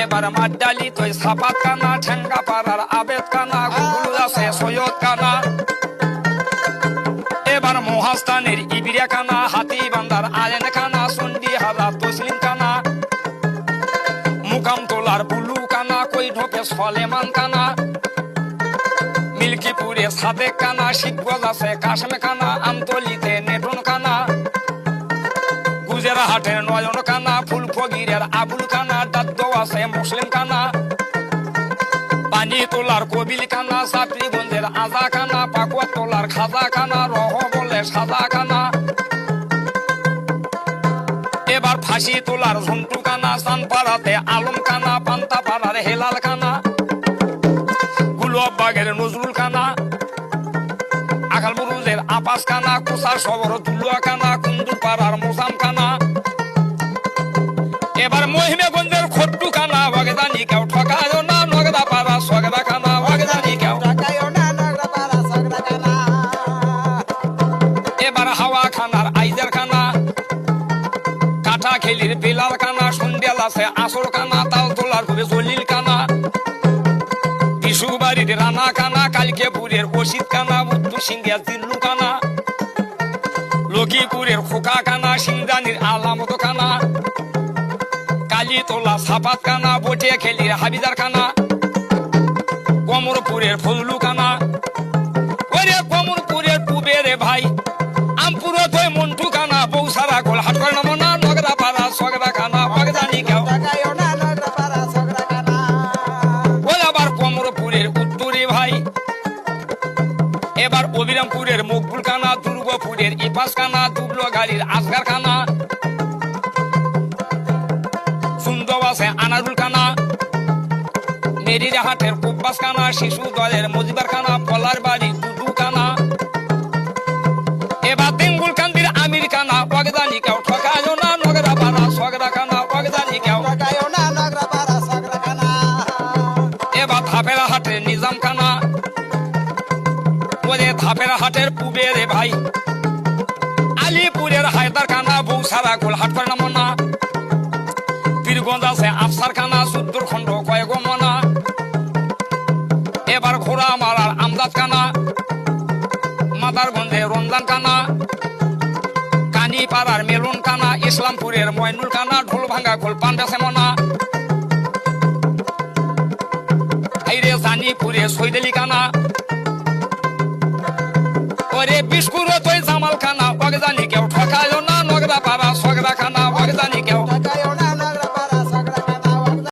এবার মাড্ডালি তুই সাপাত কানা ঠেঙ্গা পাড়ার আবেদ কানা গুগুল আছে সৈয়দ কানা এবার মহাস্থানের ইবিরা কানা হাতি বান্দার আলেন কানা সন্ডি হাজার তসলিম কানা মুকাম তোলার বুলু কানা কই ঢোকে সলেমান কানা মিল্কিপুরে সাদেক কানা শিখগজ আছে কাশম কানা আমতলিতে নেটন কানা গুজরাহাটের নয়ন কানা ফুলফগিরের আবুল কানা দাদ্দ আছে মুসলিম কানা পানি তোলার কবিল কানা সাপড়িগঞ্জের আজা কানা পাকুয়া তোলার খাজা কানা রহ বলে সাজা কানা এবার ফাঁসি তোলার ঝন্টু কানা চানপাড়াতে আলম কানা পান্তাপাড়ার হেলাল কানা গুলবাগের নজরুল কানা আকালবুরুজের আপাস কানা কুসার শহর তুলুয়া কানা কুন্দুপাড়ার মোসাম কানা এবার মহিমেগঞ্জের খট্টু কানা বাগদানি কেউ ঠকায় না নগদা পাড়া সগদা কানা বাগদানি কেউ এবার হাওয়া খানার আইজার কানা কাঠা খেলির বেলাল কানা সন্ধ্যেল আছে আসর কানা তাল তোলার খুবই জলিল কানা বিশুবাড়ির রানা কানা কালকেপুরের অসিত কানা মুত্তু সিংহের দিল্লু কানা লক্ষ্মীপুরের খোকা কানা সিংদানির আলামত কানা কালীতলা সাপাত কানা বটে খেলির হাবিদার কানা কমরপুরের ফজলু কানা ওরে কমরপুরের পুবেরে ভাই আমপুর থই মন্টু কানা বৌসারা গোল হাট করে নমনা নগদা পাড়া সগদা কানা বাগদানি কেউ ওই আবার কমরপুরের উত্তরে ভাই এবার অবিরামপুরের মকবুল কানা দুর্গপুরের ইপাস কানা দুবলো গাড়ির আসগার কানা সুন্দর আছে আনারুল কানা মেরিরাহাটের কুব্বাস কানা শিশু দলের মজিবার কানা পলার বাড়ি দুদু কানা এবার তেঙ্গুল কান্দির আমির কানা বাগদানি কেউ ঠকায় না নগরা পাড়া সগরা কানা বাগদানি কেউ এবার ধাপেরা হাটের নিজাম কানা ওরে ধাপেরা হাটের পুবেরে ভাই আলিপুরের হায়দার কানা বৌসারা গোল হাট করে নামনা পীরগঞ্জ আছে আফসার কানা সুদ্দুর খন্ড কয়েক মনা এবার ঘোড়া মারার আমদাদ কানা মাদারগঞ্জে রমজান কানা কানিপাড়ার মেলুন কানা ইসলামপুরের ময়নুল কানা ঢোল ভাঙ্গা গোল পান্ডাসে মনা হাইরে জানিপুরে সৈদেলি কানা ওরে বিস্কুর তুই জামাল খানা বাগদানি কেউ ঠকায় না নগদা পাড়া সগদা খানা বাগদানি